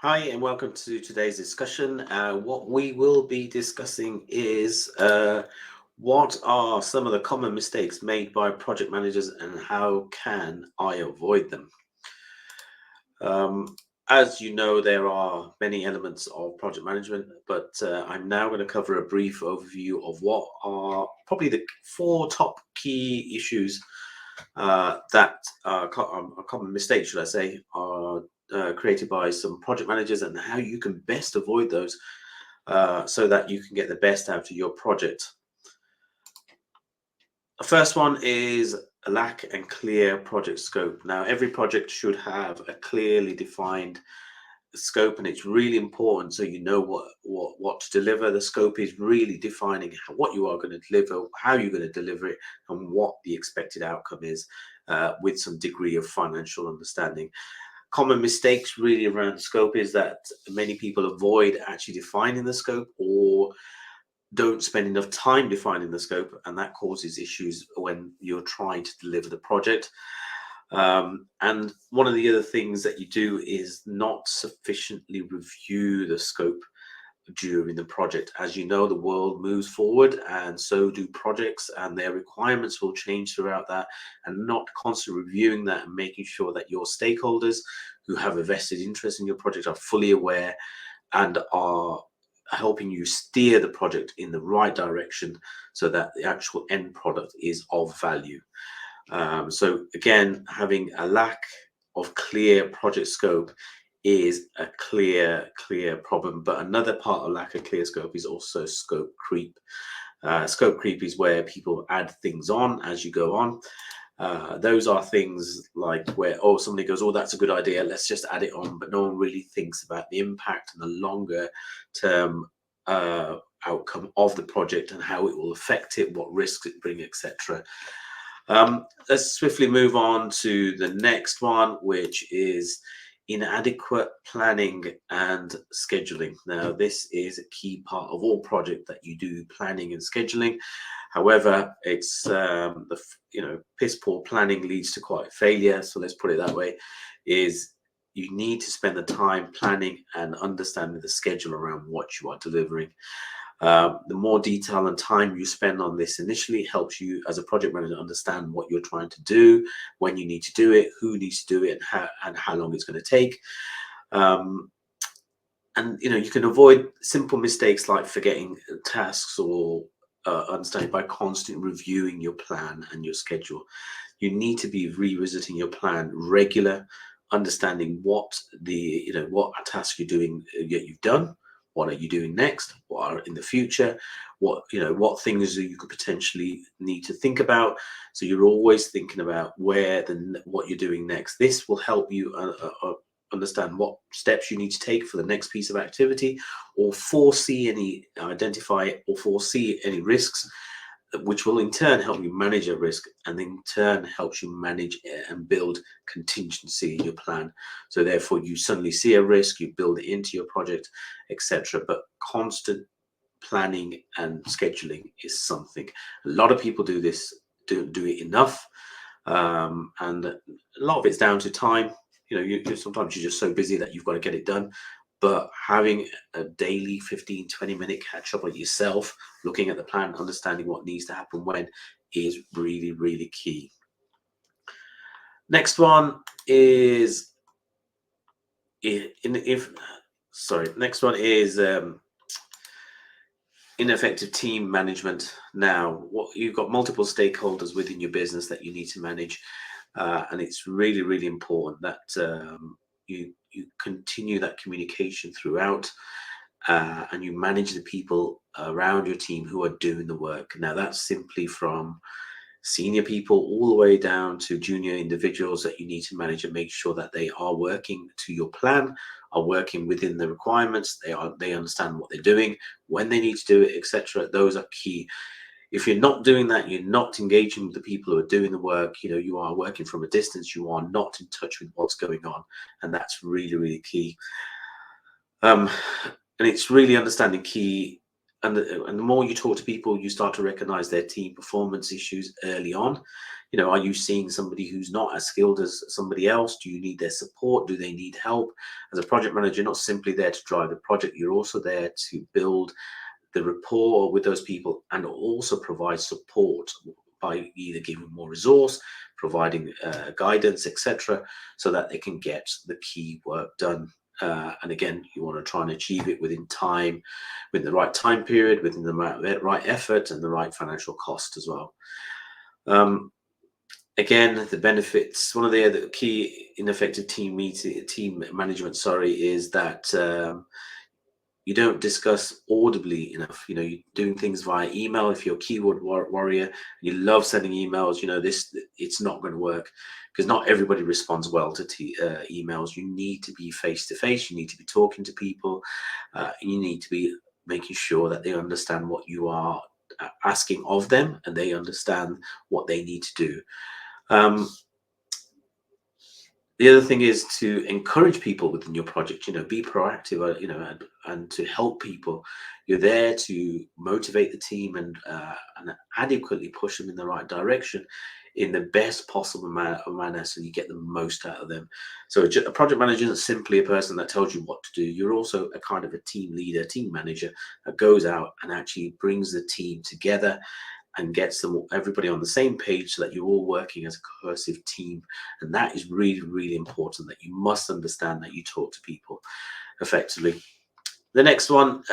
Hi, and welcome to today's discussion. What we will be discussing is what are some of the common mistakes made by project managers and how can I avoid them? Um, as you know, there are many elements of project management, but I'm now going to cover a brief overview of what are probably the four top key issues that are common mistakes, should I say, are created by some project managers and how you can best avoid those so that you can get the best out of your project. The first one is a lack and clear project scope. Now, every project should have a clearly defined scope, and it's really important so you know what to deliver. The scope is really defining what you are going to deliver, how you're going to deliver it, and what the expected outcome is, with some degree of financial understanding. Common mistakes really around the scope is that many people avoid actually defining the scope or don't spend enough time defining the scope, and that causes issues when you're trying to deliver the project. And one of the other things that you do is not sufficiently review the scope during the project. As you know, the world moves forward, and so do projects, and their requirements will change throughout that. And not constantly reviewing that and making sure that your stakeholders who have a vested interest in your project are fully aware and are helping you steer the project in the right direction so that the actual end product is of value. So again, having a lack of clear project scope is a clear problem. But another part of lack of clear scope is also scope creep. Scope creep is where people add things on as you go on. Those are things like where, oh, somebody goes, oh, that's a good idea, let's just add it on, but no one really thinks about the impact and the longer term outcome of the project and how it will affect it, what risks it brings, etc. Let's swiftly move on to the next one, which is inadequate planning and scheduling. Now, this is a key part of all project that you do, planning and scheduling. However, it's piss poor planning leads to quite failure. So let's put it that way. Is you need to spend the time planning and understanding the schedule around what you are delivering. The more detail and time you spend on this initially helps you as a project manager understand what you're trying to do, when you need to do it, who needs to do it, and how long it's going to take. Um, and you can avoid simple mistakes like forgetting tasks or understanding by constantly reviewing your plan and your schedule. You need to be revisiting your plan regular, understanding what task you're doing, you've done, what are you doing next, what are in the future, what things you could potentially need to think about. So you're always thinking about what you're doing next. This will help you understand what steps you need to take for the next piece of activity, or identify or foresee any risks, which will in turn help you manage a risk, and in turn helps you manage and build contingency in your plan. So therefore you suddenly see a risk, you build it into your project, etc. But constant planning and scheduling is something a lot of people do don't do it enough. And a lot of it's down to time. Sometimes you're just so busy that you've got to get it done, but having a daily 15-20 minute catch up with yourself, looking at the plan, understanding what needs to happen when, is really key. Next one is next one is ineffective team management. Now, what you've got multiple stakeholders within your business that you need to manage, and it's really important that you continue that communication throughout, and you manage the people around your team who are doing the work. Now, that's simply from senior people all the way down to junior individuals that you need to manage and make sure that they are working to your plan, are working within the requirements, they understand what they're doing, when they need to do it, etc. Those are key. If you're not doing that, you're not engaging with the people who are doing the work, you are working from a distance, you are not in touch with what's going on, and that's really key. And it's really understanding key and the more you talk to people, you start to recognize their team performance issues early on. Are you seeing somebody who's not as skilled as somebody else? Do you need their support? Do they need help? As a project manager, you're not simply there to drive the project, you're also there to build the rapport with those people and also provide support by either giving more resource, providing guidance, etc., so that they can get the key work done. And again, you want to try and achieve it within time, with the right time period, within the right effort and the right financial cost as well. Again, the benefits, one of the other key ineffective team management, is that you don't discuss audibly enough. You're doing things via email. If you're a keyboard warrior, you love sending emails, it's not going to work, because not everybody responds well to emails. You need to be face to face. You need to be talking to people. You need to be making sure that they understand what you are asking of them, and they understand what they need to do. The other thing is to encourage people within your project, be proactive, and to help people. You're there to motivate the team and adequately push them in the right direction in the best possible manner, so you get the most out of them. So a project manager isn't simply a person that tells you what to do. You're also a kind of a team leader, team manager that goes out and actually brings the team together and gets everybody on the same page, so that you're all working as a cohesive team. And that is really, really important, that you must understand that you talk to people effectively. The next one,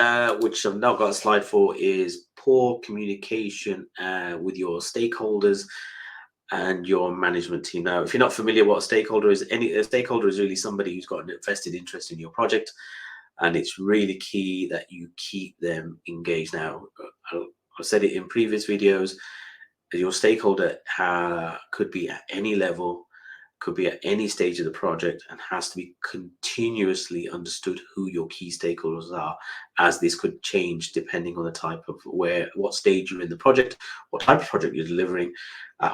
which I've not got a slide for, is poor communication with your stakeholders and your management team. Now, if you're not familiar what a stakeholder is, a stakeholder is really somebody who's got a vested interest in your project, and it's really key that you keep them engaged. Now, I've said it in previous videos, your stakeholder could be at any level, could be at any stage of the project, and has to be continuously understood who your key stakeholders are, as this could change depending on the type of what stage you're in the project, what type of project you're delivering,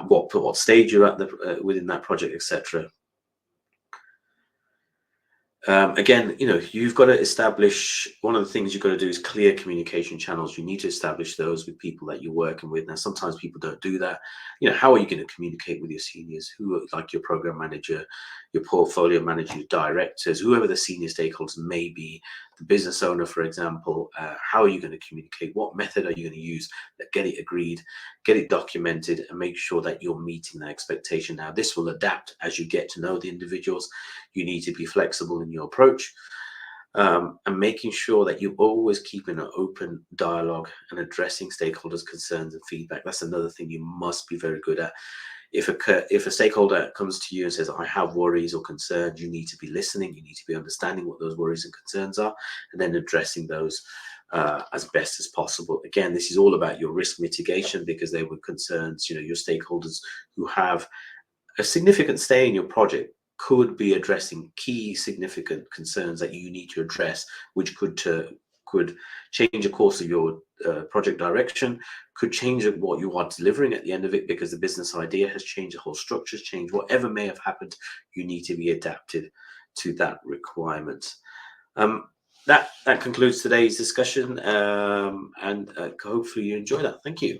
what stage you're at within that project, etc. Again, you've got to establish, one of the things you've got to do is clear communication channels. You need to establish those with people that you're working with. Now, sometimes people don't do that. How are you going to communicate with your seniors, like your program manager, your portfolio manager, your directors, whoever the senior stakeholders may be, the business owner, for example? How are you going to communicate? What method are you going to use that get it agreed, get it documented, and make sure that you're meeting that expectation? Now, this will adapt as you get to know the individuals. You need to be flexible in your approach, and making sure that you're always keeping an open dialogue and addressing stakeholders' concerns and feedback. That's another thing you must be very good at. If a stakeholder comes to you and says, I have worries or concerns, you need to be listening. You need to be understanding what those worries and concerns are, and then addressing those as best as possible. Again, this is all about your risk mitigation, because they were concerns, your stakeholders who have a significant stay in your project could be addressing key significant concerns that you need to address, which could change the course of your project direction, could change what you are delivering at the end of it, because the business idea has changed, the whole structure has changed. Whatever may have happened, you need to be adapted to that requirement. That concludes today's discussion, and hopefully you enjoy that. Thank you.